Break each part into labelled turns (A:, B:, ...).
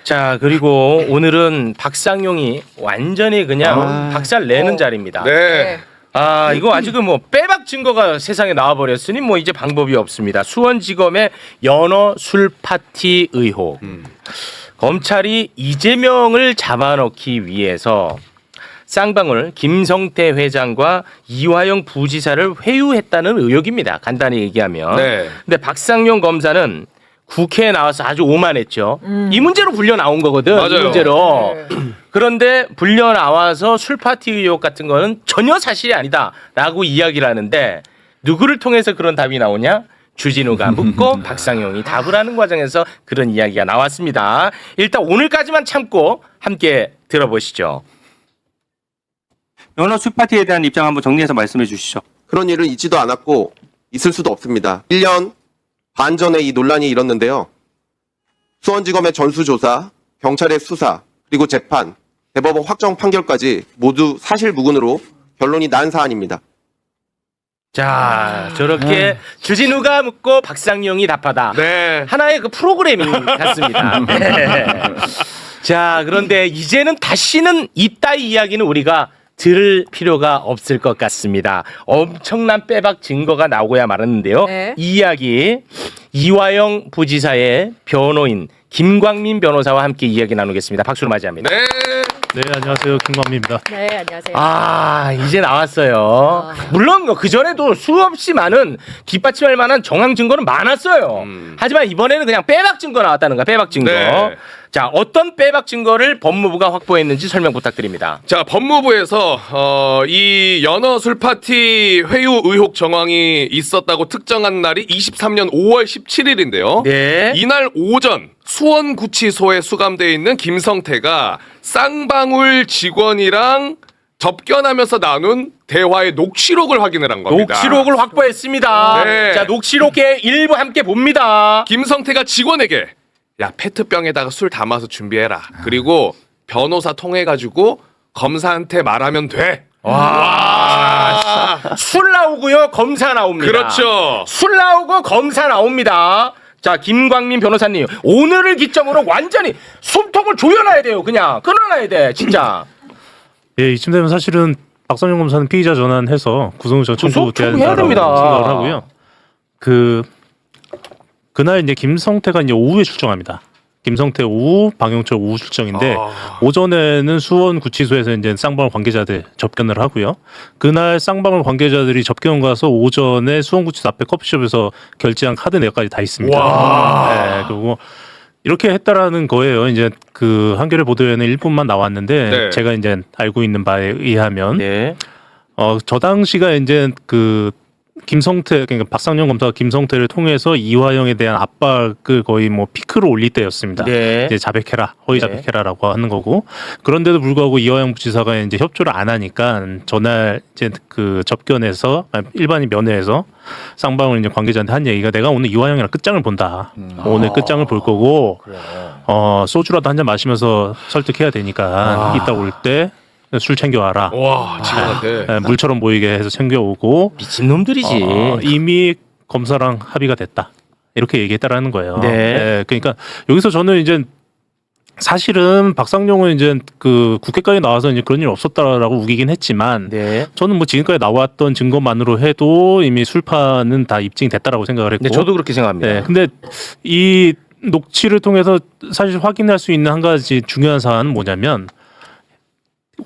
A: 자, 그리고 오늘은 박상용이 완전히 그냥 박살 내는 자리입니다.
B: 네.
A: 아, 이거 아직 뭐 빼박 증거가 세상에 나와버렸으니 뭐 이제 방법이 없습니다. 수원지검의 연어 술 파티 의혹. 검찰이 이재명을 잡아넣기 위해서 쌍방울 김성태 회장과 이화영 부지사를 회유했다는 의혹입니다. 간단히 얘기하면.
B: 네.
A: 근데 박상용 검사는 국회에 나와서 아주 오만했죠. 이 문제로 불려 나온 거거든.
B: 맞아요.
A: 이 문제로. 그런데 불려 나와서 술 파티 의혹 같은 거는 전혀 사실이 아니다라고 이야기를 하는데 누구를 통해서 그런 답이 나오냐? 주진우가 묻고 박상용이 답을 하는 과정에서 그런 이야기가 나왔습니다. 일단 오늘까지만 참고 함께 들어보시죠.
C: 연어 술파티에 대한 입장 한번 정리해서 말씀해 주시죠.
D: 그런 일은 있지도 않았고 있을 수도 없습니다. 1년 반 전에 이 논란이 일었는데요. 수원지검의 전수조사, 경찰의 수사, 그리고 재판, 대법원 확정 판결까지 모두 사실무근으로 결론이 난 사안입니다.
A: 자, 저렇게 주진우가 묻고 박상용이 답하다.
B: 네.
A: 하나의 그 프로그래밍 같습니다. 네. 자, 그런데 이제는 다시는 이따위 이야기는 우리가 들을 필요가 없을 것 같습니다. 엄청난 빼박 증거가 나오고야 말았는데요.
E: 네.
A: 이 이야기 이화영 부지사의 변호인 김광민 변호사와 함께 이야기 나누겠습니다. 박수로 맞이합니다.
B: 네.
F: 네, 안녕하세요. 김광민입니다.
E: 네, 안녕하세요.
A: 아, 이제 나왔어요. 물론 그전에도 수없이 많은 뒷받침할 만한 정황 증거는 많았어요. 하지만 이번에는 그냥 빼박 증거 나왔다는 거야. 빼박 증거.
B: 네.
A: 자, 어떤 빼박 증거를 법무부가 확보했는지 설명 부탁드립니다.
B: 자, 법무부에서 이 연어 술 파티 회유 의혹 정황이 있었다고 특정한 날이 23년 5월 17일인데요.
A: 네.
B: 이날 오전 수원구치소에 수감되어 있는 김성태가 쌍방울 직원이랑 접견하면서 나눈 대화의 녹취록을 확인을 한 겁니다.
A: 녹취록을 확보했습니다.
B: 네.
A: 자, 녹취록의 일부 함께 봅니다.
B: 김성태가 직원에게 야, 페트병에다가 술 담아서 준비해라. 그리고 변호사 통해가지고 검사한테 말하면 돼.
A: 와. 술 나오고요. 검사 나옵니다.
B: 그렇죠.
A: 술 나오고 검사 나옵니다. 자, 김광민 변호사님, 오늘을 기점으로 완전히 숨통을 조여놔야 돼요. 그냥 끊어놔야 돼, 진짜.
F: 예, 이쯤 되면 사실은 박상용 검사는 피의자 전환해서 구속영장 청구돼야
A: 청구해야
F: 된다고
A: 됩니다.
F: 생각을 하고요. 그날 이제 김성태가 이제 오후에 출정합니다. 김성태 오후, 방영철 오후 출정인데 오전에는 수원구치소에서 이제 쌍방울 관계자들 접견을 하고요. 그날 쌍방울 관계자들이 접견 가서 오전에 수원구치소 앞에 커피숍에서 결제한 카드 내역까지 다 있습니다. 네, 그리고 이렇게 했다라는 거예요. 이제 그 한겨레 보도에는 일부만 나왔는데
B: 네.
F: 제가 이제 알고 있는 바에 의하면
A: 네.
F: 저 당시가 이제 그 김성태, 그러니까 박상용 검사가 김성태를 통해서 이화영에 대한 압박을 거의 뭐 피크로 올릴 때였습니다.
A: 네.
F: 이제 자백해라, 허위
A: 네.
F: 자백해라라고 하는 거고, 그런데도 불구하고 이화영 부지사가 이제 협조를 안 하니까 전날 이제 그 접견에서 일반인 면회에서 쌍방울 이제 관계자한테 한 얘기가 내가 오늘 이화영이랑 끝장을 본다. 오늘 끝장을 볼 거고, 소주라도 한 잔 마시면서 설득해야 되니까 이따 올 때 술 챙겨와라.
B: 와, 직원한테.
F: 네, 물처럼 보이게 해서 챙겨오고
A: 미친놈들이지.
F: 이미 검사랑 합의가 됐다. 이렇게 얘기했다라는 거예요.
A: 네.
F: 그러니까 여기서 저는 이제 사실은 박상용은 이제 그 국회까지 나와서 이제 그런 일 없었다라고 우기긴 했지만
A: 네.
F: 저는 뭐 지금까지 나왔던 증거만으로 해도 이미 술파는 다 입증이 됐다라고 생각을 했고.
A: 네, 저도 그렇게 생각합니다.
F: 네, 근데 이 녹취를 통해서 사실 확인할 수 있는 한 가지 중요한 사안은 뭐냐면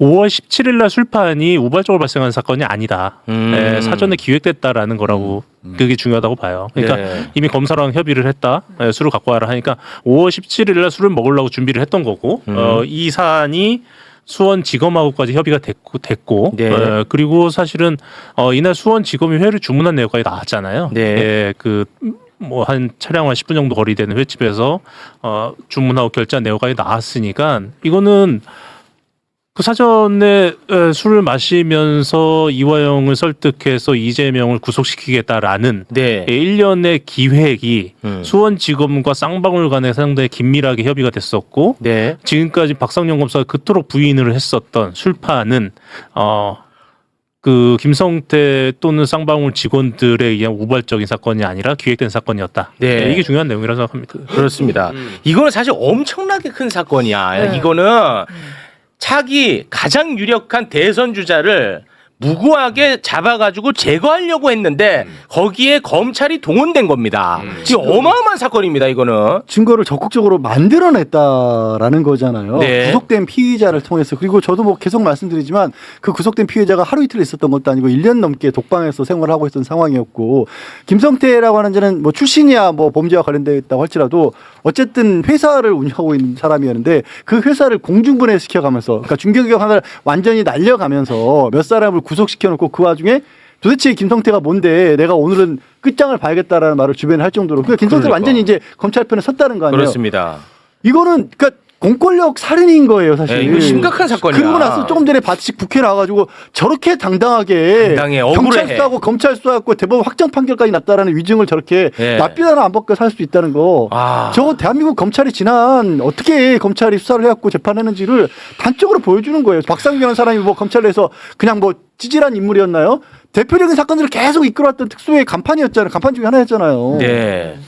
F: 5월 17일 날 술판이 우발적으로 발생한 사건이 아니다. 네, 사전에 기획됐다라는 거라고 그게 중요하다고 봐요. 그러니까
A: 네.
F: 이미 검사랑 협의를 했다. 네, 술을 갖고 와라 하니까 5월 17일 날 술을 먹으려고 준비를 했던 거고 이 사안이 수원지검하고까지 협의가 됐고
A: 네.
F: 그리고 사실은 이날 수원지검이 회를 주문한 내역까지 나왔잖아요.
A: 네.
F: 예, 뭐 한 차량 한 10분 정도 거리되는 횟집에서 주문하고 결제한 내역까지 나왔으니까 이거는 그 사전에 술을 마시면서 이화영을 설득해서 이재명을 구속시키겠다라는
A: 네.
F: 일련의 기획이 수원지검과 쌍방울 간에 상당히 긴밀하게 협의가 됐었고
A: 네.
F: 지금까지 박상용 검사가 그토록 부인을 했었던 술파는 그 김성태 또는 쌍방울 직원들에 의한 우발적인 사건이 아니라 기획된 사건이었다.
A: 네.
F: 이게 중요한 내용이라고 생각합니다.
A: 그렇습니다. 이거는 사실 엄청나게 큰 사건이야. 이거는 차기 가장 유력한 대선 주자를 무고하게 잡아가지고 제거하려고 했는데 거기에 검찰이 동원된 겁니다. 지금 어마어마한 사건입니다. 이거는.
E: 증거를 적극적으로 만들어냈다라는 거잖아요.
A: 네.
E: 구속된 피의자를 통해서. 그리고 저도 뭐 계속 말씀드리지만 그 구속된 피의자가 하루 이틀 있었던 것도 아니고 1년 넘게 독방에서 생활하고 있던 상황이었고 김성태라고 하는 자는 뭐 출신이야 뭐 범죄와 관련되어 있다고 할지라도 어쨌든 회사를 운영하고 있는 사람이었는데 그 회사를 공중분해시켜가면서 그러니까 중견기업 하나를 완전히 날려가면서 몇 사람을 구속시켜놓고 그 와중에 도대체 김성태가 뭔데 내가 오늘은 끝장을 봐야겠다라는 말을 주변에 할 정도로 그러니까 김성태가
A: 그러니까.
E: 완전히 이제 검찰 편에 섰다는 거 아니에요.
A: 그렇습니다.
E: 이거는 그러니까 공권력 살인인 거예요, 사실.
A: 네, 이거 심각한 사건이야.
E: 그러고 나서 조금 전에 바치식 국회 나와가지고 저렇게 당당하게
A: 당당해, 억울해.
E: 경찰 수사하고 검찰 수사하고 대법원 확정 판결까지 났다라는 위증을 저렇게
A: 네.
E: 납빛 하나 안 벗고 살 수 있다는 거.
A: 아.
E: 저거 대한민국 검찰이 지난 어떻게 검찰이 수사를 해갖고 재판했는지를 단적으로 보여주는 거예요. 박상규라는 사람이 뭐 검찰 내에서 그냥 뭐 찌질한 인물이었나요? 대표적인 사건들을 계속 이끌어왔던 특수의 간판이었잖아요. 간판 중에 하나였잖아요.
A: 네.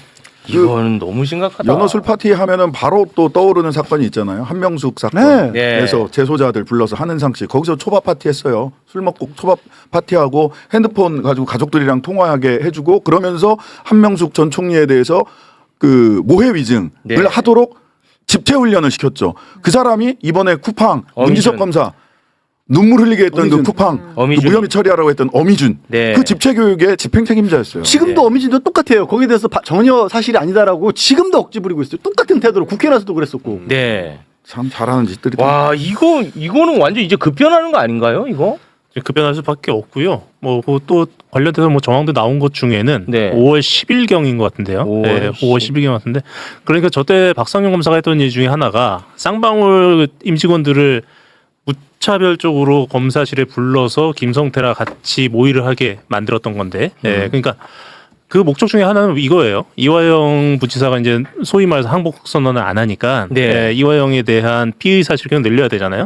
A: 이거는 너무 심각하다.
G: 연어 술 파티 하면은 바로 또 떠오르는 사건이 있잖아요. 한명숙
E: 네.
G: 사건에서 재소자들 불러서 한은상 씨 거기서 초밥 파티 했어요. 술 먹고 초밥 파티하고 핸드폰 가지고 가족들이랑 통화하게 해주고 그러면서 한명숙 전 총리에 대해서 그 모해 위증을
A: 네.
G: 하도록 집체 훈련을 시켰죠. 그 사람이 이번에 쿠팡
A: 어미준.
G: 문지석 검사 눈물 흘리게 했던
E: 어미준.
G: 그 쿠팡
A: 어미준.
G: 그 무혐의 처리하라고 했던 어미준
A: 네.
G: 그 집체 교육의 집행 책임자였어요.
E: 지금도 어미진도 똑같아요. 거기에 대해서 전혀 사실이 아니다라고 지금도 억지 부리고 있어요. 똑같은 태도로 국회 나서도 그랬었고.
A: 네.
G: 참 잘하는 짓들이
A: 와, 이거는 완전 이제 급변하는 거 아닌가요? 이거?
F: 급변할 수밖에 없고요. 뭐 또 관련돼서 뭐 정황도 나온 것 중에는
A: 네.
F: 5월 10일경인 것 같은데요.
A: 5월
F: 네, 5월 10일경 같은데 그러니까 저때 박상용 검사가 했던 일 중에 하나가 쌍방울 임직원들을 무차별적으로 검사실에 불러서 김성태랑 같이 모의를 하게 만들었던 건데, 네, 그러니까 그 목적 중에 하나는 이거예요. 이화영 부지사가 이제 소위 말해서 항복 선언을 안 하니까
A: 네.
F: 이화영에 대한 피의 사실을 늘려야 되잖아요.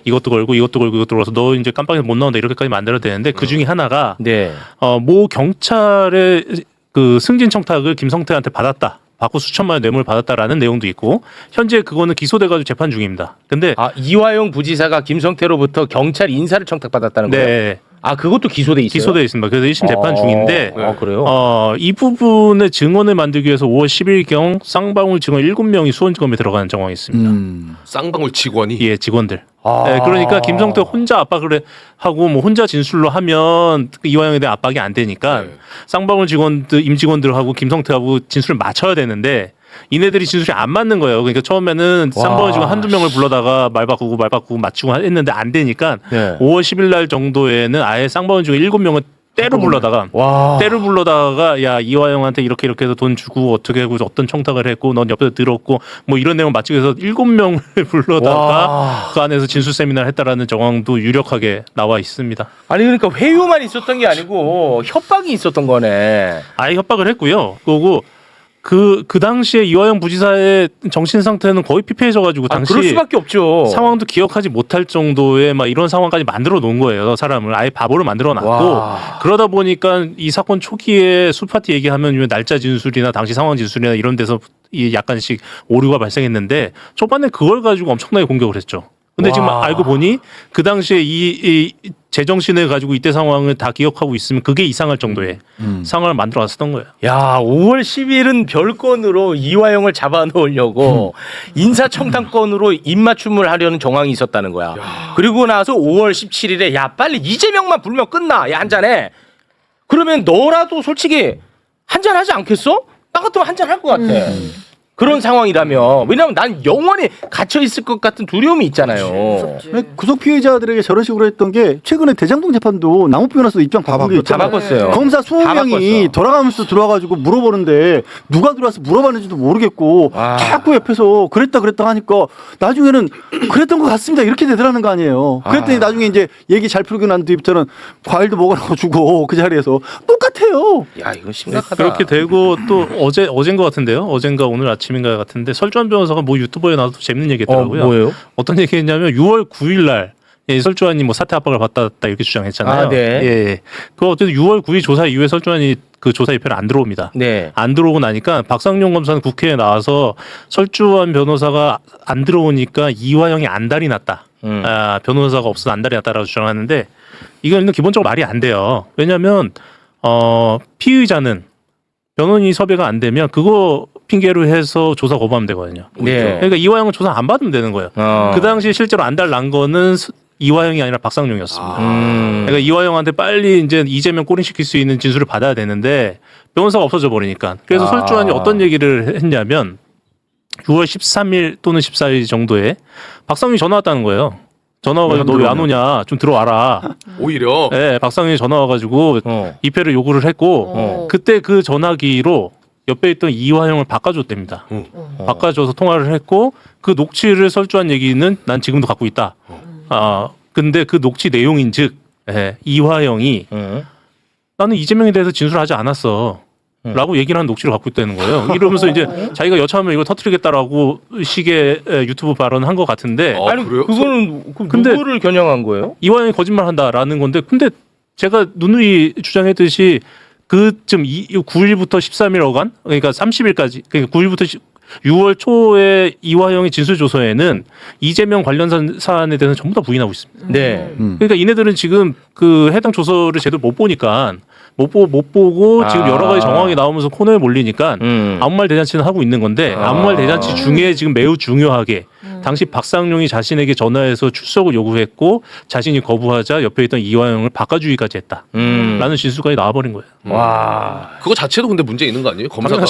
F: 이것도 걸고 이것도 걸어서 너 이제 깜빡해서 못 나온다 이렇게까지 만들어야 되는데 그 중에 하나가
A: 네.
F: 모 경찰의 그 승진 청탁을 김성태한테 받고 수천만 원 뇌물 받았다라는 내용도 있고 현재 그거는 기소돼가지고 재판 중입니다. 근데
A: 아, 이화영 부지사가 김성태로부터 경찰 인사를 청탁받았다는 거예요?
F: 네.
A: 아, 그것도 기소돼 있어요?
F: 기소돼 있습니다. 그래서 1심 재판 중인데
A: 아, 그래요?
F: 이 부분의 증언을 만들기 위해서 5월 10일경 쌍방울 직원 7명이 수원지검에 들어가는 정황이 있습니다.
B: 쌍방울 직원이
F: 예, 직원들.
A: 아.
F: 네, 그러니까 김성태 혼자 압박을 하고 뭐 혼자 진술로 하면 이화영에 대한 압박이 안 되니까
B: 네.
F: 쌍방울 직원들 임직원들하고 김성태하고 진술을 맞춰야 되는데 이네들이 진술이 안 맞는 거예요. 그러니까 처음에는 쌍방울 직원 한두 명을 불러다가 말 바꾸고 맞추고 했는데 안 되니까
A: 네.
F: 5월 10일 날 정도에는 아예 쌍방울 직원 7명을 때로 불러다가
A: 와.
F: 때를 불러다가 야 이화영한테 이렇게 해서 돈 주고 어떻게 하고 어떤 청탁을 했고 넌 옆에서 들었고 뭐 이런 내용 맞추기 위해서 7명을 불러다가
A: 와.
F: 그 안에서 진술 세미나를 했다라는 정황도 유력하게 나와 있습니다.
A: 아니, 그러니까 회유만 있었던 게 아니고 협박이 있었던 거네.
F: 아예 협박을 했고요. 그리고 그 당시에 이화영 부지사의 정신 상태는 거의 피폐해져가지고
A: 아,
F: 당시
A: 그럴 수밖에 없죠.
F: 상황도 기억하지 못할 정도의 막 이런 상황까지 만들어 놓은 거예요. 사람을 아예 바보로 만들어 놨고
A: 와.
F: 그러다 보니까 이 사건 초기에 술파티 얘기하면 날짜 진술이나 당시 상황 진술이나 이런 데서 이 약간씩 오류가 발생했는데 초반에 그걸 가지고 엄청나게 공격을 했죠. 근데 지금
A: 와.
F: 알고 보니 그 당시에 이 제정신을 가지고 이때 상황을 다 기억하고 있으면 그게 이상할 정도의 상황을 만들어 놨었던 거예요.
A: 야, 5월 10일은 별건으로 이화영을 잡아놓으려고 인사청탁건으로 입맞춤을 하려는 정황이 있었다는 거야. 그리고 나서 5월 17일에 야, 빨리 이재명만 불면 끝나. 야, 한잔해. 그러면 너라도 솔직히 한잔하지 않겠어? 나 같으면 한잔할 것 같아. 그런 상황이라면. 왜냐하면 난 영원히 갇혀있을 것 같은 두려움이 있잖아요.
E: 구속 피해자들에게 저런 식으로 했던 게 최근에 대장동 재판도 남욱변호사도 입장 바꾼 게
A: 다
E: 있잖아요.
A: 바꿨어요.
E: 검사
A: 다
E: 20명이
A: 바꿨어.
E: 돌아가면서 들어와가지고 물어보는데 누가 들어와서 물어봤는지도 모르겠고
A: 아.
E: 자꾸 옆에서 그랬다 하니까 나중에는 그랬던 것 같습니다 이렇게 되더라는 거 아니에요. 그랬더니 나중에 이제 얘기 잘 풀고 난 뒤부터는 과일도 먹으라고 주고 그 자리에서 똑같아요.
A: 야, 이거 심각하다.
F: 그렇게 되고 또 어제인 것 같은데요. 어젠가 오늘 아침인가 같은데 설주환 변호사가 뭐 유튜버에 나와서 재밌는 얘기했더라고요.
A: 뭐예요?
F: 어떤 얘기했냐면 6월 9일 날 예, 설주환이 뭐 사퇴 압박을 받았다 이렇게 주장했잖아요.
A: 아, 네.
F: 예. 그 어쨌든 6월 9일 조사 이후에 설주환이 그 조사 입회를 안 들어옵니다.
A: 네.
F: 안 들어오고 나니까 박상용 검사는 국회에 나와서 설주환 변호사가 안 들어오니까 이화영이 안달이 났다. 아, 변호사가 없어서 안달이 났다라고 주장하는데 이건 기본적으로 말이 안 돼요. 왜냐하면 피의자는 변호인이 섭외가 안 되면 그거 핑계로 해서 조사 거부하면 되거든요.
A: 네.
F: 그러니까 이화영은 조사 안 받으면 되는 거예요. 그 당시에 실제로 안달 난 거는 이화영이 아니라 박상용이었습니다. 그러니까 이화영한테 빨리 이제 이재명 꼬린시킬 수 있는 진술을 받아야 되는데 변호사가 없어져 버리니까. 그래서 설주환이 어떤 얘기를 했냐면 6월 13일 또는 14일 정도에 박상용이 전화 왔다는 거예요. 전화 와가지고 너 왜 안 오냐 좀 들어와라.
B: 오히려
F: 네, 박상용이 전화 와가지고 입회를 요구를 했고 그때 그 전화기로 옆에 있던 이화영을 바꿔줬답니다. 바꿔줘서 통화를 했고 그 녹취를 설주한 얘기는 난 지금도 갖고 있다. 근데 그 녹취 내용인즉 이화영이 나는 이재명에 대해서 진술하지 않았어. 라고 얘기를 한 녹취를 갖고 있다는 거예요. 이러면서 이제 자기가 여차하면 이걸 터뜨리겠다라고 식의 유튜브 발언을 한 것 같은데
A: 아니
B: 그래요?
A: 그거는
F: 근데-
A: 누구를 겨냥한 거예요?
F: 이화영이 거짓말한다라는 건데 근데 제가 누누이 주장했듯이 그쯤 9일부터 13일 어간 그러니까 30일까지 그러니까 9일부터 6월 초에 이화영의 진술 조서에는 이재명 관련 사안에 대해서 전부 다 부인하고 있습니다.
A: 네.
F: 그러니까 이네들은 지금 그 해당 조서를 제대로 못 보니까 못 보고 지금 여러 가지 정황이 나오면서 코너에 몰리니까 아무 말 대잔치는 하고 있는 건데 아무 말 대잔치 중에 지금 매우 중요하게 당시 박상용이 자신에게 전화해서 출석을 요구했고 자신이 거부하자 옆에 있던 이화영을 바꿔주기까지 했다. 라는 진술까지 나와버린 거예요.
A: 와.
B: 그거 자체도 근데 문제 있는 거 아니에요? 검사가.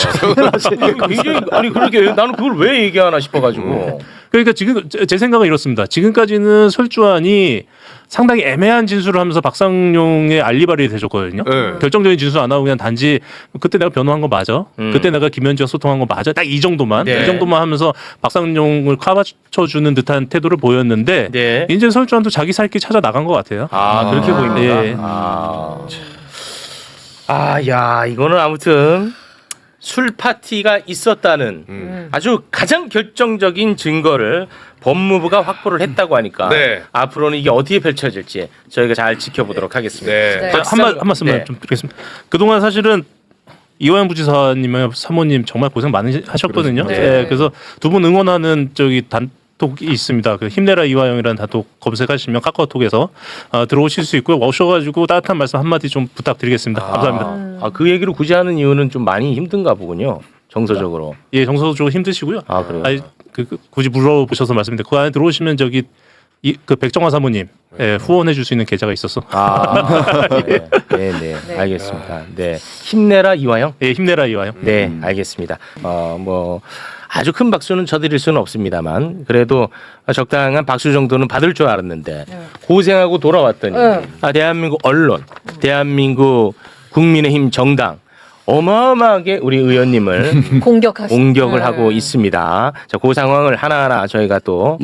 A: 굉장히 아니 그러게 나는 그걸 왜 얘기하나 싶어가지고.
F: 그러니까 지금 제 생각은 이렇습니다. 지금까지는 설주환이 상당히 애매한 진술을 하면서 박상용의 알리바리를 대줬거든요.
B: 네.
F: 결정적인 진술 안 하고 그냥 단지 그때 내가 변호한 거 맞아. 그때 내가 김현지와 소통한 거 맞아. 딱 이 정도만.
A: 네.
F: 이 정도만 하면서 박상용을 카바쳐주는 듯한 태도를 보였는데
A: 네.
F: 이제 설주환도 자기 살 길 찾아 나간 것 같아요.
A: 아 그렇게 보입니다.
F: 예.
A: 야 이거는 아무튼 술 파티가 있었다는 아주 가장 결정적인 증거를 법무부가 확보를 했다고 하니까
B: 네.
A: 앞으로는 이게 어떻게 펼쳐질지 저희가 잘 지켜보도록 하겠습니다.
B: 네.
F: 한 말씀만
A: 네.
F: 좀 드리겠습니다. 그동안 사실은 이화영 부지사님의 사모님 정말 고생 많으셨거든요.
A: 네.
F: 네, 그래서 두 분 응원하는 단톡이 있습니다. 그 힘내라 이화영이라는 단톡 검색하시면 카카오톡에서 들어오실 수 있고요. 오셔가지고 따뜻한 말씀 한마디 좀 부탁드리겠습니다. 감사합니다.
A: 그 얘기를 굳이 하는 이유는 좀 많이 힘든가 보군요. 정서적으로.
F: 예, 정서적으로 힘드시고요.
A: 아 그래요.
F: 아니, 굳이 물어보셔서 말씀드린데 그 안에 들어오시면 그 백정화 사모님 후원해 줄 수 있는 계좌가 있어서
A: 네, 알겠습니다. 네, 힘내라 이화영.
F: 예, 힘내라 이화영.
A: 네, 알겠습니다. 뭐 아주 큰 박수는 쳐드릴 수는 없습니다만 그래도 적당한 박수 정도는 받을 줄 알았는데 고생하고 돌아왔더니 대한민국 언론, 대한민국 국민의힘 정당 어마어마하게 우리 의원님을 공격을 하고 있습니다. 자, 그 상황을 하나하나 저희가 또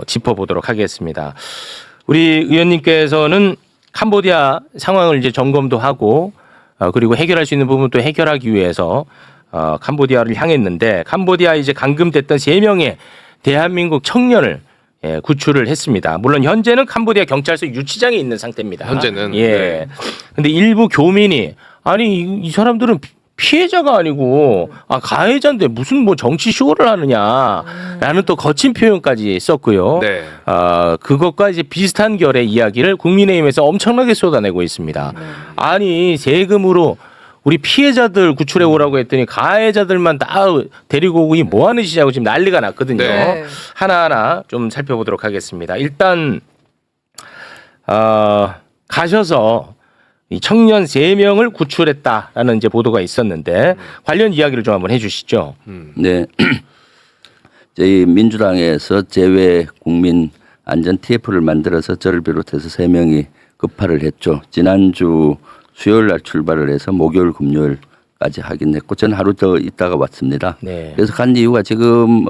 A: 짚어보도록 하겠습니다. 우리 의원님께서는 캄보디아 상황을 이제 점검도 하고 그리고 해결할 수 있는 부분 또 해결하기 위해서 캄보디아를 향했는데 캄보디아 이제 감금됐던 3명의 대한민국 청년을 구출을 했습니다. 물론 현재는 캄보디아 경찰서 유치장에 있는 상태입니다.
B: 현재는.
A: 예.
B: 네.
A: 근데 일부 교민이 아니 이 사람들은 피해자가 아니고 가해자인데 무슨 뭐 정치 쇼를 하느냐라는 또 거친 표현까지 썼고요.
B: 네.
A: 그것과 이제 비슷한 결의 이야기를 국민의힘에서 엄청나게 쏟아내고 있습니다. 아니 세금으로 우리 피해자들 구출해 오라고 했더니 가해자들만 다 데리고 오고 뭐 하는 짓이냐고 지금 난리가 났거든요.
B: 네.
A: 하나하나 좀 살펴보도록 하겠습니다. 일단 가셔서 이 청년 3명을 구출했다라는 이제 보도가 있었는데 관련 이야기를 좀 한번 해주시죠.
H: 네. 저희 민주당에서 제외 국민 안전 TF를 만들어서 저를 비롯해서 3명이 급파를 했죠. 지난주 수요일 날 출발을 해서 목요일 금요일까지 하긴 했고 저는 하루 더 있다가 왔습니다.
A: 네.
H: 그래서 간 이유가 지금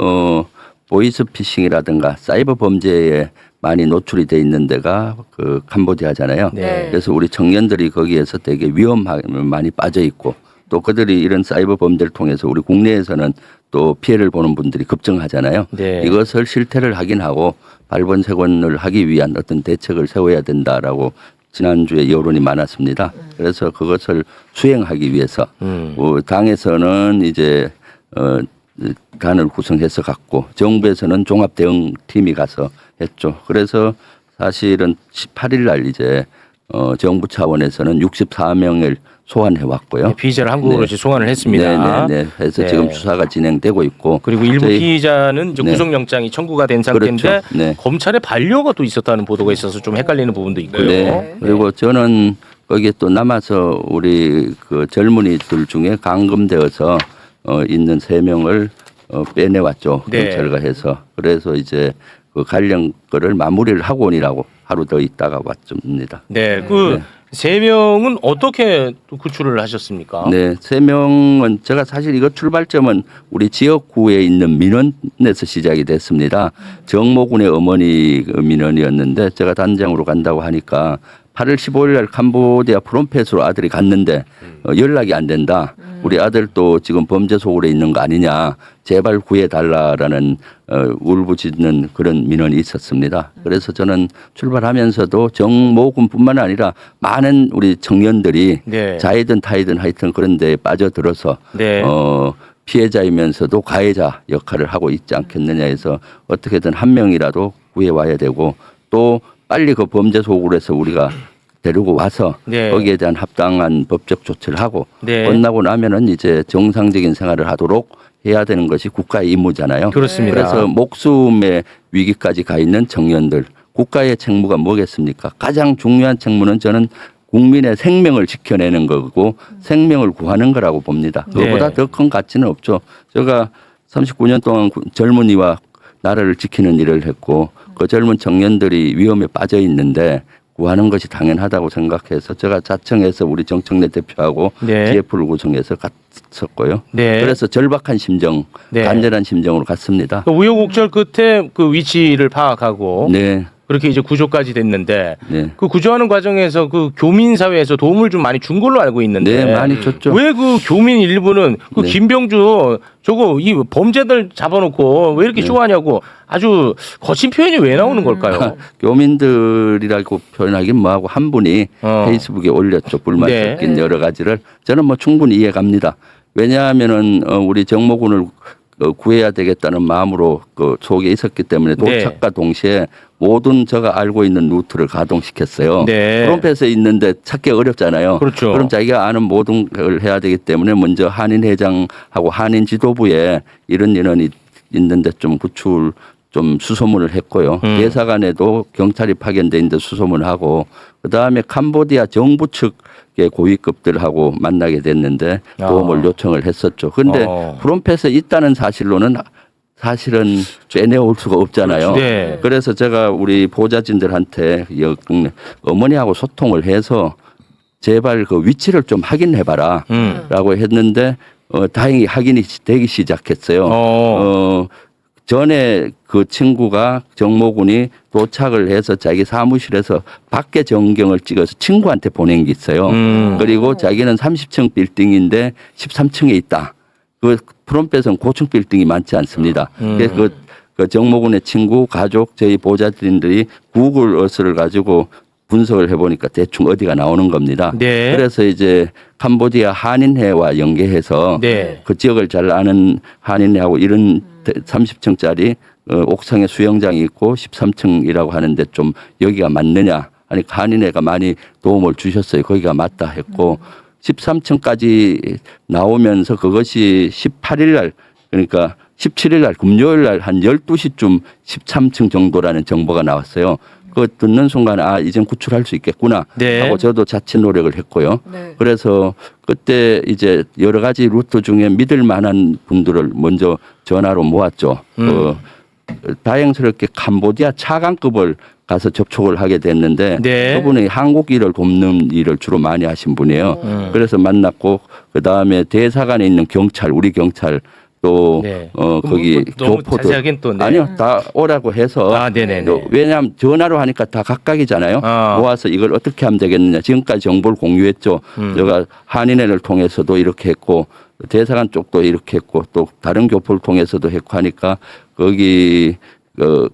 H: 보이스피싱이라든가 사이버 범죄에 많이 노출이 돼 있는 데가 그 캄보디아잖아요.
A: 네.
H: 그래서 우리 청년들이 거기에서 되게 위험함을 많이 빠져 있고 또 그들이 이런 사이버 범죄를 통해서 우리 국내에서는 또 피해를 보는 분들이 급증하잖아요.
A: 네.
H: 이것을 실태를 확인하고 발본색원을 하기 위한 어떤 대책을 세워야 된다라고 지난주에 여론이 많았습니다. 그래서 그것을 수행하기 위해서 당에서는 이제 단을 구성해서 갔고 정부에서는 종합대응팀이 가서 했죠. 그래서 사실은 18일 날 이제 정부 차원에서는 64명을 소환해 왔고요.
A: 피의자를 한국으로 이제 소환을 했습니다.
H: 네. 그래서
A: 네.
H: 지금 수사가 진행되고 있고
A: 그리고 일부
H: 저희-
A: 피의자는 이제
H: 네.
A: 구속영장이 청구가 된 상태인데
H: 그렇죠. 네.
A: 검찰의 반려가 또 있었다는 보도가 있어서 좀 헷갈리는 부분도 있고요.
H: 네. 그리고 저는 거기에 또 남아서 우리 그 젊은이들 중에 감금되어서 있는 3명을 빼내왔죠.
A: 네.
H: 경찰과 해서. 그래서 이제 그 관련 거를 마무리를 하고 오니라고 하루 더 있다가 왔습니다.
A: 네, 그 세 명은 어떻게 또 구출을 하셨습니까?
H: 네, 3명은 제가 사실 이거 출발점은 우리 지역구에 있는 민원에서 시작이 됐습니다. 정모군의 어머니 민원이었는데 제가 단장으로 간다고 하니까 8월 15일 날 캄보디아 프롬페스로 아들이 갔는데 연락이 안 된다. 우리 아들도 지금 범죄 속으로 있는 거 아니냐. 제발 구해달라라는 울부짖는 그런 민원이 있었습니다. 그래서 저는 출발하면서도 정모군뿐만 아니라 많은 우리 청년들이
A: 네.
H: 자이든 타이든 하여튼 그런 데에 빠져들어서
A: 네.
H: 피해자이면서도 가해자 역할을 하고 있지 않겠느냐 해서 어떻게든 한 명이라도 구해와야 되고 또 빨리 그 범죄 속으로 해서 우리가 데리고 와서
A: 네.
H: 거기에 대한 합당한 법적 조치를 하고
A: 네.
H: 끝나고 나면은 이제 정상적인 생활을 하도록 해야 되는 것이 국가의 임무잖아요.
A: 그렇습니다.
H: 그래서 목숨의 위기까지 가 있는 청년들 국가의 책무가 뭐겠습니까? 가장 중요한 책무는 저는 국민의 생명을 지켜내는 거고 생명을 구하는 거라고 봅니다. 그거보다
A: 네.
H: 더 큰 가치는 없죠. 제가 39년 동안 젊은이와 나라를 지키는 일을 했고 그 젊은 청년들이 위험에 빠져 있는데 구하는 것이 당연하다고 생각해서 제가 자청해서 우리 정청래 대표하고
A: 네.
H: TF를 구성해서 갔었고요.
A: 네.
H: 그래서 절박한 심정,
A: 네.
H: 간절한 심정으로 갔습니다.
A: 그 우여곡절 끝에 그 위치를 파악하고
H: 네,
A: 그렇게 이제 구조까지 됐는데
H: 네,
A: 그 구조하는 과정에서 그 교민 사회에서 도움을 좀 많이 준 걸로 알고 있는데
H: 네, 많이 줬죠.
A: 왜 그 교민 일부는 그
H: 네.
A: 김병주 저거 이 범죄들 잡아놓고 왜 이렇게
H: 네.
A: 쇼하냐고 아주 거친 표현이 왜 나오는 걸까요?
H: 교민들이라고 표현하긴 뭐하고 한 분이 페이스북에 올렸죠. 불만
A: 네.
H: 섞인 여러 가지를 저는 뭐 충분히 이해갑니다. 왜냐하면은 우리 정모군을 구해야 되겠다는 마음으로 그 속에 있었기 때문에
A: 네.
H: 도착과 동시에 모든 제가 알고 있는 루트를 가동시켰어요.
A: 네.
H: 프롬페스에 있는데 찾기 어렵잖아요.
A: 그렇죠.
H: 그럼 자기가 아는 모든 걸 해야 되기 때문에 먼저 한인회장하고 한인 지도부에 이런 인원이 있는데 좀 구출 좀 수소문을 했고요. 대사관에도 경찰이 파견돼 있는데 수소문하고 그다음에 캄보디아 정부 측의 고위급들하고 만나게 됐는데 도움을 요청을 했었죠. 그런데 프롬페스에 있다는 사실로는 사실은 빼내올 수가 없잖아요.
A: 네.
H: 그래서 제가 우리 보좌진들한테 어머니하고 소통을 해서 제발 그 위치를 좀 확인해봐라 라고 했는데 다행히 확인이 되기 시작했어요. 전에 그 친구가 정모군이 도착을 해서 자기 사무실에서 밖에 전경을 찍어서 친구한테 보낸 게 있어요. 그리고 자기는 30층 빌딩인데 13층에 있다. 그 프롬페스는 고층 빌딩이 많지 않습니다. 그래서 그 정모군의 친구, 가족, 저희 보좌진들이 구글 어스를 가지고 분석을 해보니까 대충 어디가 나오는 겁니다.
A: 네.
H: 그래서 이제 캄보디아 한인회와 연계해서
A: 네.
H: 그 지역을 잘 아는 한인회하고 이런 30층짜리 옥상에 수영장이 있고 13층이라고 하는데 좀 여기가 맞느냐. 아니 한인회가 많이 도움을 주셨어요. 거기가 맞다 했고 13층까지 나오면서 그것이 18일 날 그러니까 17일 날 금요일 날 한 12시쯤 13층 정도라는 정보가 나왔어요. 그거 듣는 순간 아 이젠 구출할 수 있겠구나
A: 네.
H: 하고 저도 자체 노력을 했고요.
I: 네.
H: 그래서 그때 이제 여러 가지 루트 중에 믿을 만한 분들을 먼저 전화로 모았죠. 다행스럽게 캄보디아 차관급을 가서 접촉을 하게 됐는데
A: 네.
H: 그분이 한국 일을 돕는 일을 주로 많이 하신 분이에요. 그래서 만났고 그다음에 대사관에 있는 경찰 우리 경찰 또
A: 네.
H: 거기
A: 너무
H: 교포도
A: 자세하게는 또, 네.
H: 아니요 다 오라고 해서
A: 아, 네네네.
H: 또 왜냐하면 전화로 하니까 다 각각이잖아요. 모아서 이걸 어떻게 하면 되겠느냐. 지금까지 정보를 공유했죠. 제가 한인회를 통해서도 이렇게 했고 대사관 쪽도 이렇게 했고 또 다른 교포를 통해서도 했고 하니까 거기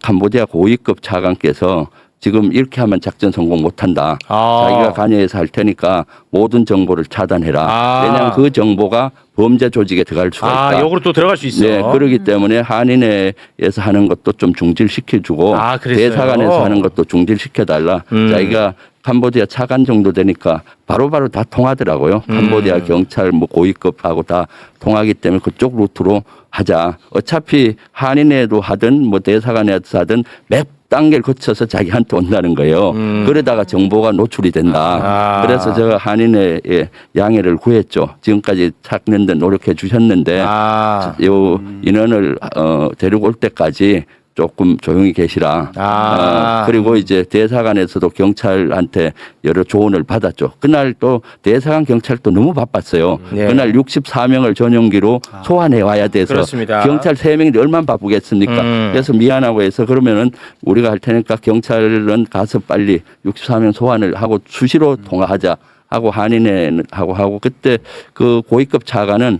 H: 캄보디아 고위급 차관께서 지금 이렇게 하면 작전 성공 못한다. 자기가 관여해서 할 테니까 모든 정보를 차단해라. 왜냐하면 그 정보가 범죄 조직에 들어갈 수가 있다.
A: 역으로 또 들어갈 수 있어.
H: 네, 그렇기 때문에 한인회에서 하는 것도 좀 중질시켜주고
A: 그랬어요?
H: 대사관에서 하는 것도 중질시켜달라. 자기가 캄보디아 차관 정도 되니까 바로바로 다 통하더라고요. 캄보디아 경찰 뭐 고위급하고 다 통하기 때문에 그쪽 루트로 하자. 어차피 한인회도 하든 뭐 대사관에서 하든 몇 단계를 거쳐서 자기한테 온다는 거예요. 그러다가 정보가 노출이 된다. 그래서 제가 한인회에 양해를 구했죠. 지금까지 찾는데 노력해 주셨는데 요 인원을 데리고 올 때까지 조금 조용히 계시라. 그리고 이제 대사관에서도 경찰한테 여러 조언을 받았죠. 그날 또 대사관 경찰도 너무 바빴어요.
A: 네.
H: 그날 64명을 전용기로 소환해 와야 돼서
A: 그렇습니다.
H: 경찰 3명이 얼마나 바쁘겠습니까? 그래서 미안하고 해서 그러면은 우리가 할 테니까 경찰은 가서 빨리 64명 소환을 하고 수시로 통화하자 하고 한인회하고 하고 그때 그 고위급 차관은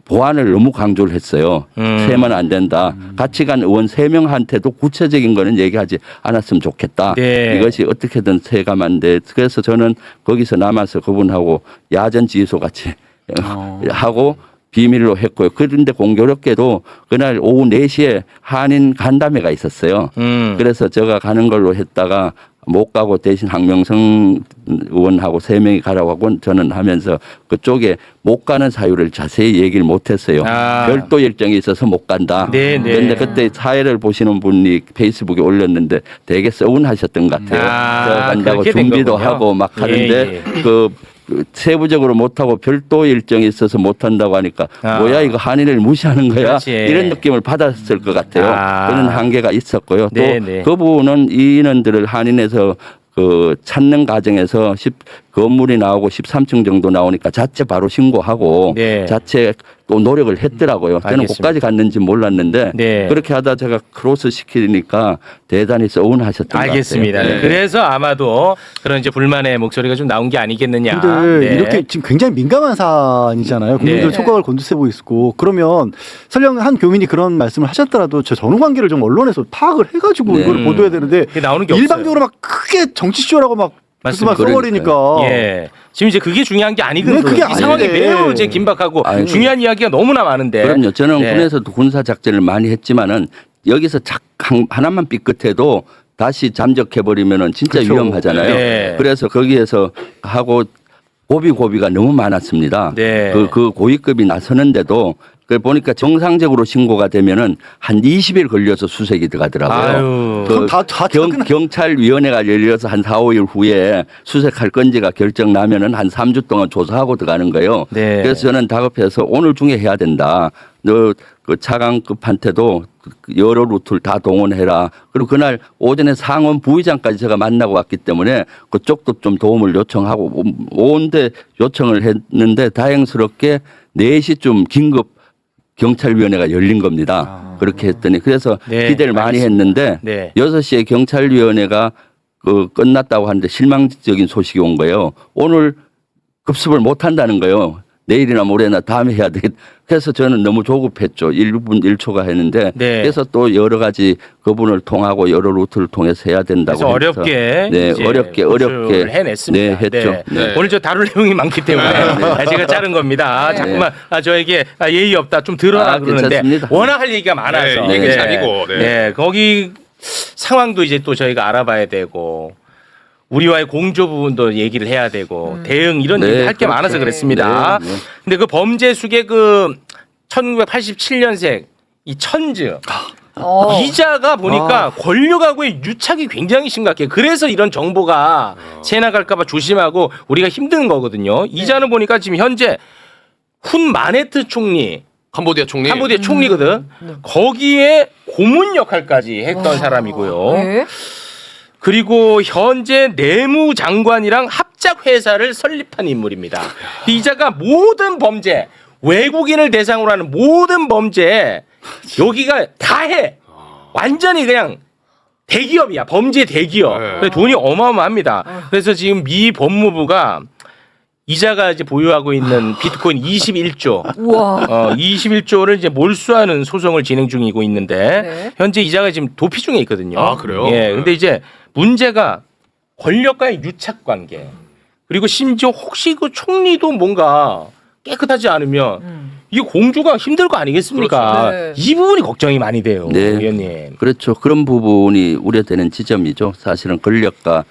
H: 보안을 너무 강조를 했어요. 세면 안 된다. 같이 간 의원 3명한테도 구체적인 거는 얘기하지 않았으면 좋겠다.
A: 네.
H: 이것이 어떻게든 세가면 안 돼. 그래서 저는 거기서 남아서 그분하고 야전 지휘소 같이 하고 비밀로 했고요. 그런데 공교롭게도 그날 오후 4시에 한인 간담회가 있었어요. 그래서 제가 가는 걸로 했다가 못 가고 대신 황명성 의원하고 3명이 가라고 하고 저는 하면서 그쪽에 못 가는 사유를 자세히 얘기를 못 했어요. 별도 일정이 있어서 못 간다. 그런데 그때 사회를 보시는 분이 페이스북에 올렸는데 되게 서운하셨던 것 같아요. 제가 간다고
A: 그렇게 된
H: 준비도
A: 거군요.
H: 하고 막 하는데
A: 예.
H: 그 세부적으로 못하고 별도 일정이 있어서 못한다고 하니까 뭐야 이거 한인을 무시하는 거야
A: 그렇지.
H: 이런 느낌을 받았을 것 같아요. 그런 한계가 있었고요. 또
A: 네네.
H: 그분은 이 인원들을 한인에서 그 찾는 과정에서 건물이 나오고 13층 정도 나오니까 자체 바로 신고하고
A: 네.
H: 자체 또 노력을 했더라고요. 저는
A: 알겠습니다.
H: 거기까지 갔는지 몰랐는데
A: 네.
H: 그렇게 하다 제가 크로스 시키니까 대단히 서운하셨던 것 같아요.
A: 알겠습니다.
H: 네.
A: 그래서 아마도 그런 이제 불만의 목소리가 좀 나온 게 아니겠느냐.
E: 근데
A: 네.
E: 이렇게 지금 굉장히 민감한 사안이잖아요. 국민들
A: 네.
E: 촉각을 곤두세우고 있고 그러면 설령 한 교민이 그런 말씀을 하셨더라도 저 전후관계를 좀 언론에서 파악을 해가지고
H: 네.
E: 이걸 보도해야 되는데
A: 그게 나오는 게
E: 일방적으로 막 크게 정치쇼라고 막
A: 맞습니다.
E: 그만 써버리니까
A: 예. 지금 이제 그게 중요한 게 아니거든요.
E: 네, 그게
A: 이 상황이
E: 아닌데.
A: 매우 이제 긴박하고
H: 아니,
A: 중요한 이야기가 너무나 많은데.
H: 그럼요. 저는
A: 네.
H: 군에서도 군사 작전을 많이 했지만은 여기서 하나만 삐끗해도 다시 잠적해버리면은 진짜
E: 그렇죠.
H: 위험하잖아요.
A: 네.
H: 그래서 거기에서 하고 고비가 너무 많았습니다.
A: 네.
H: 그 고위급이 나서는데도 그 보니까 정상적으로 신고가 되면은 한 20일 걸려서 수색이 들어가더라고요.
A: 아유.
E: 그럼 다
H: 경찰위원회가 열려서 한 4, 5일 후에 수색할 건지가 결정 나면은 한 3주 동안 조사하고 들어가는 거예요.
A: 네.
H: 그래서 저는 다급해서 오늘 중에 해야 된다. 너 그 차관급한테도 여러 루트를 다 동원해라. 그리고 그날 오전에 상원 부의장까지 제가 만나고 왔기 때문에 그쪽도 좀 도움을 요청하고 온데 요청을 했는데 다행스럽게 4시쯤 긴급 경찰위원회가 열린 겁니다. 그렇게 했더니 그래서
A: 네,
H: 기대를 많이 했는데
A: 네.
H: 6시에 경찰위원회가 끝났다고 하는데 실망적인 소식이 온 거예요. 오늘 급습을 못 한다는 거예요. 내일이나 모레나 다음에 해야 되겠다. 그래서 저는 너무 조급했죠. 1분 1초가 했는데
A: 네.
H: 그래서 또 여러 가지 그분을 통하고 여러 루트를 통해서 해야 된다고
A: 그래서
H: 해서
A: 어렵게
H: 네,
A: 이제
H: 어렵게
A: 구출을 해냈습니다.
H: 네, 했죠.
A: 네.
H: 네.
A: 오늘 저 다룰 내용이 많기 때문에 제가 자른 겁니다. 자꾸만 저에게 예의 없다 좀 들어라 그러는데
H: 괜찮습니다.
A: 워낙 할 얘기가 많아서
B: 네, 얘기 아니고, 네.
A: 거기 상황도 이제 또 저희가 알아봐야 되고 우리와의 공조 부분도 얘기를 해야 되고 대응 이런
H: 네,
A: 얘기 할 게
H: 그렇죠.
A: 많아서 그랬습니다.
H: 네, 네.
A: 근데 그 범죄 수의 그 1987년생 이 천즈 이자가 보니까 권력하고의 유착이 굉장히 심각해. 그래서 이런 정보가 새 나갈까봐 조심하고 우리가 힘든 거거든요. 이자는 보니까 지금 현재 훈 마네트 총리,
B: 캄보디아 총리.
A: 캄보디아 총리거든. 거기에 고문 역할까지 했던 사람이고요.
I: 네.
A: 그리고 현재 내무장관이랑 합작 회사를 설립한 인물입니다. 이자가 모든 범죄 외국인을 대상으로 하는 모든 범죄에 여기가 다 해. 완전히 그냥 대기업이야. 범죄 대기업.
B: 네.
A: 그래서 돈이 어마어마합니다. 그래서 지금 미 법무부가 이자가 이제 보유하고 있는 비트코인 21조,
I: 우와.
A: 21조를 이제 몰수하는 소송을 진행 중이고 있는데
I: 네.
A: 현재 이자가 지금 도피 중에 있거든요.
B: 아, 그래요?
A: 예. 근데 이제 문제가 권력과의 유착 관계. 그리고 심지어 혹시 그 총리도 뭔가 깨끗하지 않으면 이게 공주가 힘들 거 아니겠습니까?
I: 그렇죠. 네.
A: 이 부분이 걱정이 많이 돼요,
H: 네.
A: 의원님.
H: 그렇죠. 그런 부분이 우려되는 지점이죠. 사실은 권력과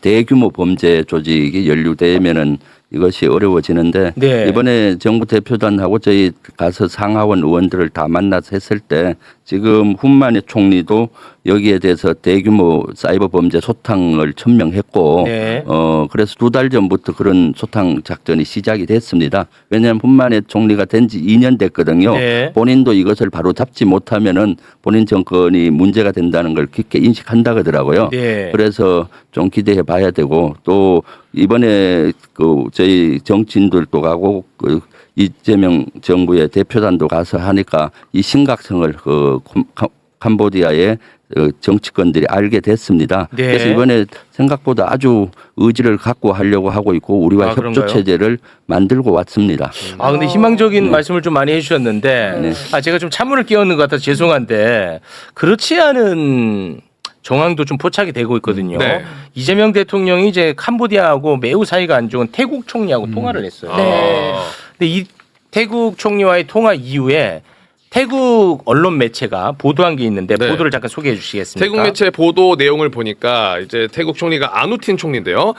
H: 대규모 범죄 조직이 연루되면은 이것이 어려워지는데
A: 네.
H: 이번에 정부 대표단하고 저희 가서 상하원 의원들을 다 만나서 했을 때 지금 훈만의 총리도 여기에 대해서 대규모 사이버 범죄 소탕을 천명했고
A: 네.
H: 그래서 2달 전부터 그런 소탕 작전이 시작이 됐습니다. 왜냐하면 훈만의 총리가 된 지 2년 됐거든요.
A: 네.
H: 본인도 이것을 바로 잡지 못하면은 본인 정권이 문제가 된다는 걸 깊게 인식한다 그러더라고요.
A: 네.
H: 그래서 좀 기대해 봐야 되고 또 이번에 그 저희 정치인들도 가고 그 이재명 정부의 대표단도 가서 하니까 이 심각성을 그 캄보디아의 정치권들이 알게 됐습니다.
A: 네.
H: 그래서 이번에 생각보다 아주 의지를 갖고 하려고 하고 있고 우리와
A: 아,
H: 협조
A: 그런가요?
H: 체제를 만들고 왔습니다.
A: 아 근데 희망적인 말씀을 좀 많이 해주셨는데
H: 네.
A: 제가 좀 찬물을 끼얹는 것 같아서 죄송한데 그렇지 않은 정황도 좀 포착이 되고 있거든요.
B: 네.
A: 이재명 대통령이 이제 캄보디아하고 매우 사이가 안 좋은 태국 총리하고 통화를 했어요.
I: 네.
A: 근데 이 태국 총리와의 통화 이후에 태국 언론 매체가 보도한 게 있는데
B: 네.
A: 보도를 잠깐 소개해 주시겠습니까?
B: 태국 매체 보도 내용을 보니까 이제 태국 총리가 아누틴 총리인데요.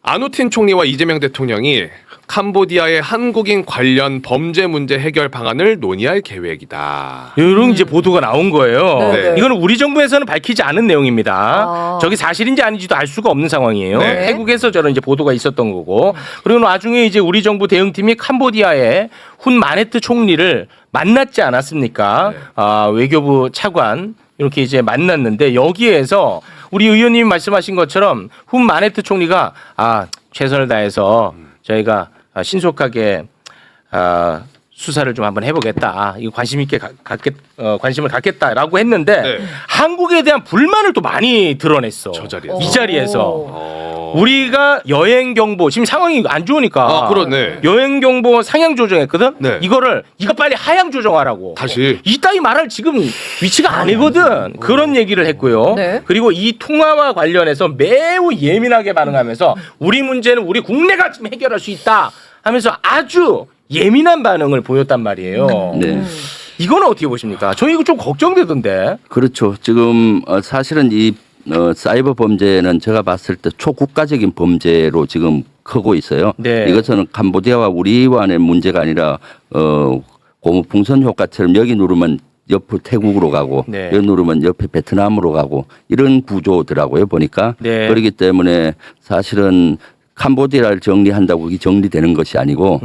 B: 아누틴 총리와 이재명 대통령이 캄보디아의 한국인 관련 범죄 문제 해결 방안을 논의할 계획이다.
A: 이런 이제 보도가 나온 거예요.
I: 네.
A: 이거는 우리 정부에서는 밝히지 않은 내용입니다.
I: 아.
A: 저게 사실인지 아닌지도 알 수가 없는 상황이에요.
B: 네.
A: 태국에서 저런 이제 보도가 있었던 거고. 그리고 나중에 이제 우리 정부 대응팀이 캄보디아의 훈 마네트 총리를 만났지 않았습니까?
B: 네.
A: 외교부 차관 이렇게 이제 만났는데 여기에서 우리 의원님이 말씀하신 것처럼 훈 마네트 총리가 최선을 다해서 저희가 신속하게 수사를 좀 한번 해보겠다. 이거 관심 있게 관심을 갖겠다라고 했는데
B: 네.
A: 한국에 대한 불만을 또 많이 드러냈어.
B: 저 자리에서.
A: 이 자리에서
B: 어.
A: 우리가 여행 경보 지금 상황이 안 좋으니까
B: 그렇네.
A: 여행 경보 상향 조정했거든.
B: 네.
A: 이거 빨리 하향 조정하라고.
B: 다시.
A: 이따위 말할 지금 위치가 아니거든. 그런 얘기를 했고요.
I: 네.
A: 그리고 이 통화와 관련해서 매우 예민하게 반응하면서 우리 문제는 우리 국내가 지금 해결할 수 있다 하면서 아주 예민한 반응을 보였단 말이에요.
H: 네.
A: 이건 어떻게 보십니까? 저 이거 좀 걱정되던데.
H: 그렇죠. 지금 사실은 이 사이버 범죄는 제가 봤을 때 초국가적인 범죄로 지금 크고 있어요.
A: 네.
H: 이것은 캄보디아와 우리와의 문제가 아니라 고무풍선 효과처럼 여기 누르면 옆으로 태국으로 가고
A: 네.
H: 여기 누르면 옆에 베트남으로 가고 이런 구조더라고요 보니까.
A: 네.
H: 그렇기 때문에 사실은 캄보디아를 정리한다고 이게 정리되는 것이 아니고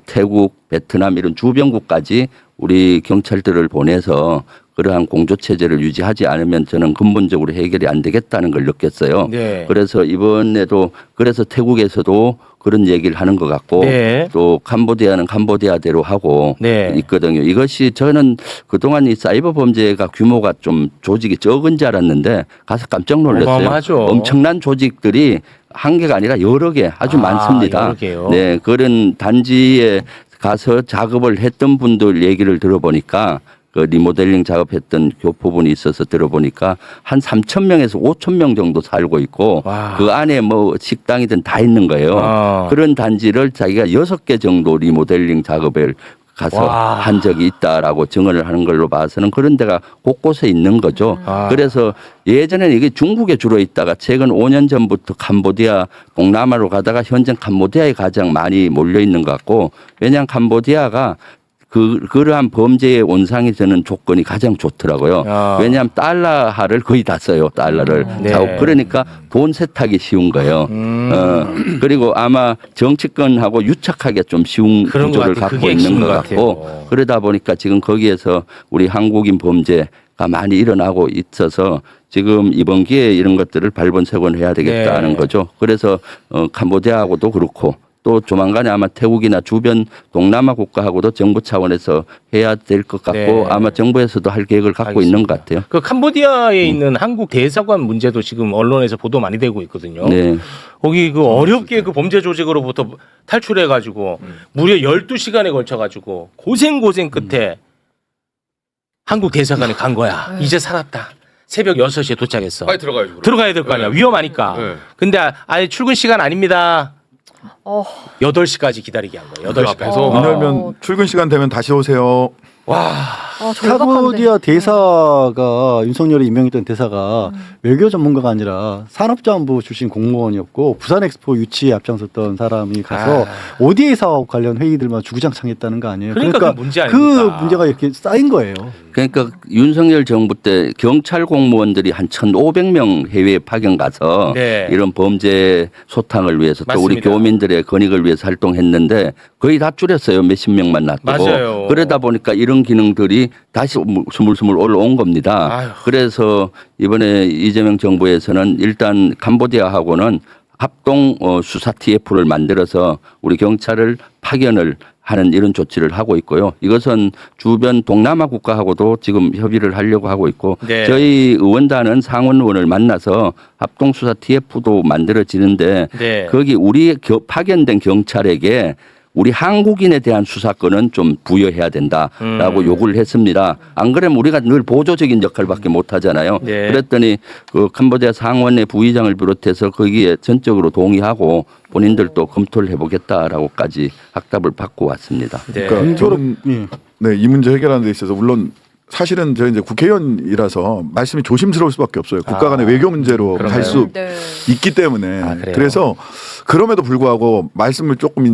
H: 태국, 베트남 이런 주변국까지 우리 경찰들을 보내서 그러한 공조 체제를 유지하지 않으면 저는 근본적으로 해결이 안 되겠다는 걸 느꼈어요.
A: 네.
H: 그래서 이번에도 그래서 태국에서도 그런 얘기를 하는 것 같고
A: 네.
H: 또 캄보디아는 캄보디아대로 하고
A: 네.
H: 있거든요. 이것이 저는 그동안 이 사이버 범죄가 규모가 좀 조직이 적은 줄 알았는데 가서 깜짝 놀랐어요.
A: 어마어마하죠.
H: 엄청난 조직들이 한 개가 아니라 여러 개 아주 많습니다.
A: 여러 개요?
H: 네, 그런 단지에 가서 작업을 했던 분들 얘기를 들어보니까 그 리모델링 작업했던 교포분이 있어서 들어보니까 한 3,000명에서 5,000명 정도 살고 있고
A: 와.
H: 그 안에 뭐 식당이든 다 있는 거예요. 그런 단지를 자기가 6개 정도 리모델링 작업을 가서
A: 와.
H: 한 적이 있다라고 증언을 하는 걸로 봐서는 그런 데가 곳곳에 있는 거죠. 그래서 예전에는 이게 중국에 주로 있다가 최근 5년 전부터 캄보디아 동남아로 가다가 현재 캄보디아에 가장 많이 몰려 있는 것 같고 왜냐하면 캄보디아가 그러한 범죄의 온상이 되는 조건이 가장 좋더라고요. 왜냐하면 달러화를 거의 다 써요. 달러를.
A: 네.
H: 그러니까 돈 세탁이 쉬운 거예요. 그리고 아마 정치권하고 유착하기 좀 쉬운
A: 그런 것
H: 구조를
A: 같아요.
H: 갖고
A: 그게
H: 있는
A: 핵심인
H: 것
A: 것
H: 같고
A: 같아요.
H: 그러다 보니까 지금 거기에서 우리 한국인 범죄가 많이 일어나고 있어서 지금 이번 기회에 이런 것들을 발본색원해야 되겠다는
A: 네.
H: 거죠. 그래서 캄보디아하고도 그렇고 또 조만간에 아마 태국이나 주변 동남아 국가하고도 정부 차원에서 해야 될 것 같고
A: 네.
H: 아마 정부에서도 할 계획을 갖고
A: 알겠습니다.
H: 있는 것 같아요.
A: 그 캄보디아에 있는 한국 대사관 문제도 지금 언론에서 보도 많이 되고 있거든요.
H: 네.
A: 거기 그 어렵게 그 범죄 조직으로부터 탈출해 가지고 무려 12시간에 걸쳐 가지고 고생 끝에 한국 대사관에 간 거야. 이제 살았다. 새벽 6시에 도착했어.
B: 빨리 들어가야죠. 그럼.
A: 들어가야 될 거 아니야.
B: 네.
A: 위험하니까.
B: 네.
A: 근데 아예 출근 시간 아닙니다.
I: 어.
A: 8시까지 기다리게 한 거예요.
B: 그
A: 8시까지.
B: 앞에서
G: 문 열면 출근 시간 되면 다시 오세요.
E: 캄보디아 대사가 윤석열이 임명했던 대사가 외교 전문가가 아니라 산업자원부 출신 공무원이었고 부산 엑스포 유치에 앞장섰던 사람이 가서 ODA 사업 관련 회의들만 주구장창했다는 거 아니에요?
A: 그러니까 그 문제
E: 그
A: 아닙니까?
E: 문제가 이렇게 쌓인 거예요.
H: 그러니까 윤석열 정부 때 경찰 공무원들이 한 1,500명 해외에 파견 가서
A: 네.
H: 이런 범죄 소탕을 위해서 또 우리
A: 맞습니다.
H: 교민들의 권익을 위해서 활동했는데 거의 다 줄였어요. 몇십 명만 놔두고.
A: 맞아요.
H: 그러다 보니까 이런 기능들이 다시 스물스물 올라온 겁니다.
A: 아유.
H: 그래서 이번에 이재명 정부에서는 일단 캄보디아하고는 합동 수사 TF를 만들어서 우리 경찰을 파견을 하는 이런 조치를 하고 있고요. 이것은 주변 동남아 국가하고도 지금 협의를 하려고 하고 있고
A: 네.
H: 저희 의원단은 상원의원을 만나서 합동수사 TF도 만들어지는데
A: 네.
H: 거기 우리 파견된 경찰에게 우리 한국인에 대한 수사권은 좀 부여해야 된다라고 요구를 했습니다. 안 그러면 우리가 늘 보조적인 역할밖에 못 하잖아요.
A: 네.
H: 그랬더니 그 캄보디아 상원의 부의장을 비롯해서 거기에 전적으로 동의하고 본인들도 검토를 해보겠다라고까지 확답을 받고 왔습니다.
A: 네.
G: 그러니까 저는 네, 이 문제 해결하는 데 있어서 물론 사실은 저 이제 국회의원이라서 말씀이 조심스러울 수밖에 없어요. 국가 간의 외교 문제로
A: 그러네요.
G: 갈 수
I: 네.
G: 있기 때문에
A: 그래요?
G: 그래서 그럼에도 불구하고 말씀을 조금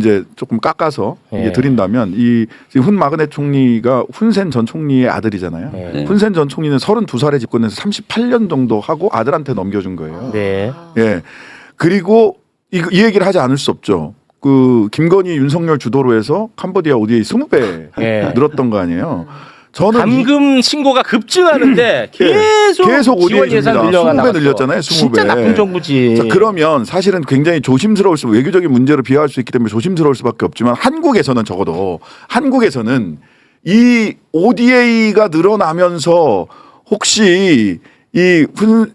G: 깎아서
A: 예.
G: 이게 드린다면 이 지금 훈 마그넷 총리가 훈센 전 총리의 아들이잖아요.
A: 네.
G: 훈센 전 총리는 32살에 집권해서 38년 정도 하고 아들한테 넘겨준 거예요.
A: 네.
G: 예. 그리고 이 얘기를 하지 않을 수 없죠. 그 김건희 윤석열 주도로 해서 캄보디아 ODA 20배
A: 예.
G: 늘었던 거 아니에요. 저는
A: 감금 신고가 급증하는데 계속 지원
G: ODA
A: 예산
G: 줍니다.
A: 늘려가
G: 20배 늘렸잖아요. 20배.
A: 진짜 나쁜 정부지.
G: 자, 그러면 사실은 굉장히 조심스러울 수 외교적인 문제로 비화할 수 있기 때문에 조심스러울 수밖에 없지만 한국에서는 적어도 한국에서는 이 ODA가 늘어나면서 혹시 그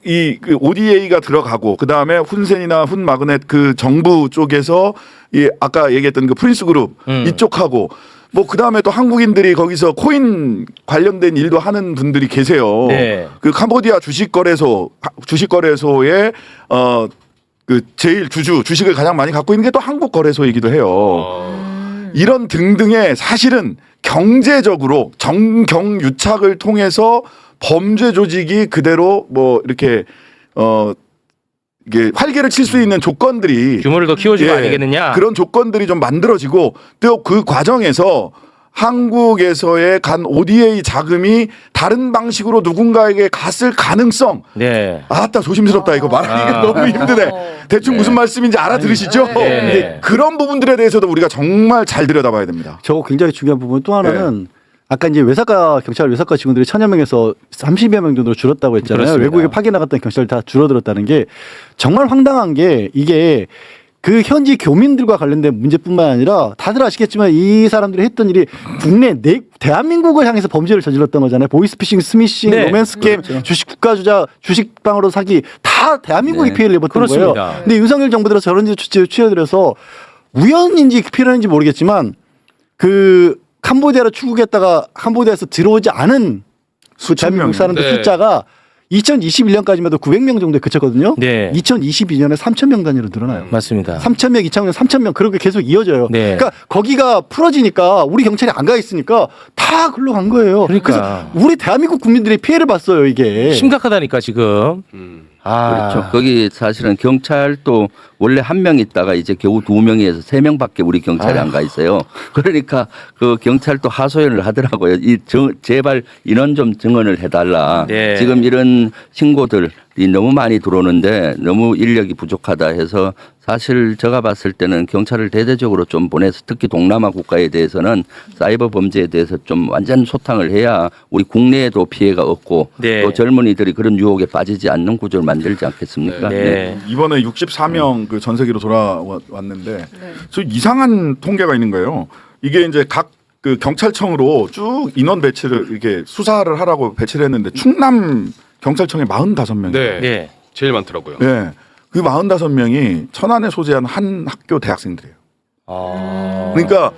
G: ODA가 들어가고 그 다음에 훈센이나 훈 마그넷 그 정부 쪽에서 이 아까 얘기했던 그 프린스 그룹 이쪽하고 뭐 그 다음에 또 한국인들이 거기서 코인 관련된 일도 하는 분들이 계세요.
A: 네.
G: 그 캄보디아 주식거래소의 그 제일 주식을 가장 많이 갖고 있는 게 또 한국거래소이기도 해요. 이런 등등의 사실은 경제적으로 정경유착을 통해서 범죄 조직이 그대로 뭐 이렇게 이게 활개를 칠 수 있는 조건들이
A: 규모를 더 키워주고 아니겠느냐.
G: 그런 조건들이 좀 만들어지고 또 그 과정에서 한국에서의 간 ODA 자금이 다른 방식으로 누군가에게 갔을 가능성.
A: 네.
G: 아따 조심스럽다 이거 말하기가 너무 힘드네. 대충 무슨 말씀인지 알아들으시죠?
A: 네.
G: 근데 그런 부분들에 대해서도 우리가 정말 잘 들여다봐야 됩니다.
E: 저거 굉장히 중요한 부분 또 하나는 아까 이제 경찰 외사과 직원들이 1,000여 명에서 30여 명 정도로 줄었다고 했잖아요.
A: 그렇습니다.
E: 외국에 파견 나갔던 경찰이 다 줄어들었다는 게 정말 황당한 게 이게 그 현지 교민들과 관련된 문제뿐만 아니라 다들 아시겠지만 이 사람들이 했던 일이 국내 대한민국을 향해서 범죄를 저질렀던 거잖아요. 보이스피싱, 스미싱,
A: 네.
E: 로맨스 게임, 주식 국가주자, 주식방으로 사기 다 대한민국이 피해를 입었던
A: 그렇습니다.
E: 거예요. 근데 윤석열 정부 들어서 저런 조치를 취해들여서 우연인지 필연인지 모르겠지만 그 캄보디아로 출국했다가 캄보디아에서 들어오지 않은 대한민국 사람들
B: 네.
E: 숫자가 2021년까지만 해도 900명 정도에 그쳤거든요.
A: 네.
E: 2022년에 3,000명 단위로 늘어나요.
A: 맞습니다.
E: 3,000명, 2,000명, 3,000명 그렇게 계속 이어져요.
A: 네.
E: 그러니까 거기가 풀어지니까 우리 경찰이 안 가 있으니까 다 글로 간 거예요.
A: 그러니까.
E: 그래서 우리 대한민국 국민들이 피해를 봤어요, 이게.
A: 심각하다니까 지금.
H: 그렇죠. 거기 사실은 경찰도 원래 1명 있다가 이제 겨우 2명에서 3명밖에 우리 경찰이 안 가 있어요. 그러니까 그 경찰도 하소연을 하더라고요. 제발 인원 좀 증언을 해달라.
A: 네.
H: 지금 이런 신고들이 너무 많이 들어오는데 너무 인력이 부족하다 해서 사실 제가 봤을 때는 경찰을 대대적으로 좀 보내서 특히 동남아 국가에 대해서는 사이버 범죄에 대해서 좀 완전 소탕을 해야 우리 국내에도 피해가 없고
A: 네.
H: 또 젊은이들이 그런 유혹에 빠지지 않는 구조를 만들지 않겠습니까?
A: 네.
G: 이번에 64명 그 전 세계로 돌아왔는데 저 이상한 통계가 있는 거예요. 이게 이제 각 그 경찰청으로 쭉 인원 배치를 이렇게 수사를 하라고 배치를 했는데 충남 경찰청에 45명이.
B: 네.
A: 네.
B: 제일 많더라고요.
G: 네. 그 45명이 천안에 소재한 한 학교 대학생들이에요. 그러니까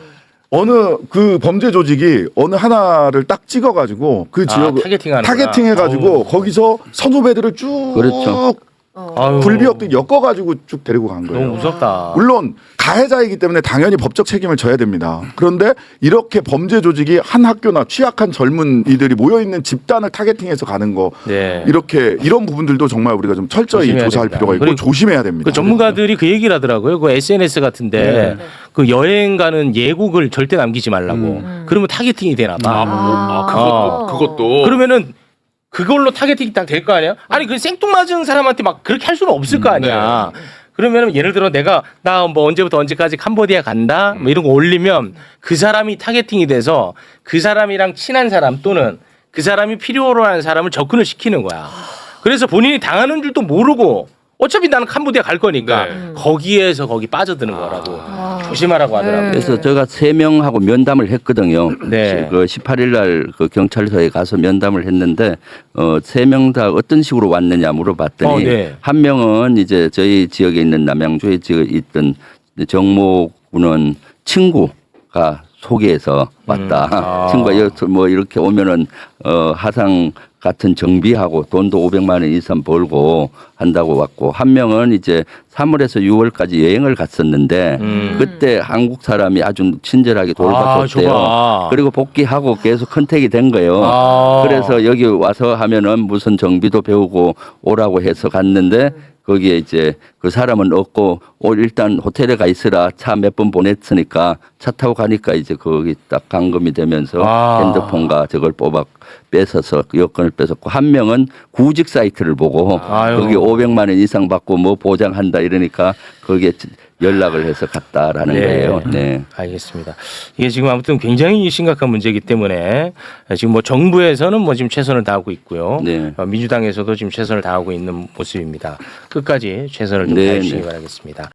G: 어느 그 범죄 조직이 어느 하나를 딱 찍어가지고 그 지역을
A: 타겟팅하는구나.
G: 타겟팅해가지고 거기서 선후배들을 쭉
H: 그렇죠.
A: 아유.
G: 불비역도 엮어가지고 쭉 데리고 간 거예요.
A: 너무 무섭다.
G: 물론 가해자이기 때문에 당연히 법적 책임을 져야 됩니다. 그런데 이렇게 범죄 조직이 한 학교나 취약한 젊은이들이 모여 있는 집단을 타겟팅해서 가는 거
A: 네.
G: 이렇게 이런 부분들도 정말 우리가 좀 철저히
A: 조심해야
G: 조사할
A: 됩니다.
G: 필요가 있고
A: 그리고
G: 조심해야 됩니다.
A: 그 전문가들이 그 얘기를 하더라고요. 그 SNS 같은데 그 여행 가는 예국을 절대 남기지 말라고. 그러면 타겟팅이 되나 봐.
B: 그것도.
A: 그러면은 그걸로 타겟팅이 딱 될 거 아니야? 아니 그 생뚱맞은 사람한테 막 그렇게 할 수는 없을 거 아니야. 그러면은 예를 들어 나 뭐 언제부터 언제까지 캄보디아 간다 뭐 이런 거 올리면 그 사람이 타겟팅이 돼서 그 사람이랑 친한 사람 또는 그 사람이 필요로 하는 사람을 접근을 시키는 거야. 그래서 본인이 당하는 줄도 모르고 어차피 나는 캄보디아 갈 거니까
B: 네.
A: 거기에서 거기 빠져드는 거라고 조심하라고 하더라고요.
H: 그래서 제가 3명하고 면담을 했거든요.
A: 네.
H: 그 18일 날 그 경찰서에 가서 면담을 했는데 3명 다 어떤 식으로 왔느냐 물어봤더니
A: 네.
H: 한 명은 이제 저희 지역에 있는 남양주에 지역에 있던 정모 군은 친구가 소개해서 왔다. 친구가 여기서 뭐 이렇게 오면은 하상 같은 정비하고 돈도 500만 원 이상 벌고 한다고 왔고 한 명은 이제 3월에서 6월까지 여행을 갔었는데 그때 한국 사람이 아주 친절하게 돌봐줬대요.
A: 좋아.
H: 그리고 복귀하고 계속 컨택이 된 거예요. 그래서 여기 와서 하면은 무슨 정비도 배우고 오라고 해서 갔는데 거기에 이제 그 사람은 없고 일단 호텔에 가 있으라 차 몇 번 보냈으니까 차 타고 가니까 이제 거기 딱 감금이 되면서 핸드폰과 저걸 뺏어서 여권을 뺏었고 한 명은 구직 사이트를 보고 거기 500만 원 이상 받고 뭐 보장한다 이러니까 거기에 연락을 해서 갔다라는 거예요. 네.
A: 알겠습니다. 이게 지금 아무튼 굉장히 심각한 문제이기 때문에 지금 뭐 정부에서는 뭐 지금 최선을 다하고 있고요.
H: 네.
A: 민주당에서도 지금 최선을 다하고 있는 모습입니다. 끝까지 최선을 좀
H: 네,
A: 다해주시기
H: 네.
A: 바라겠습니다.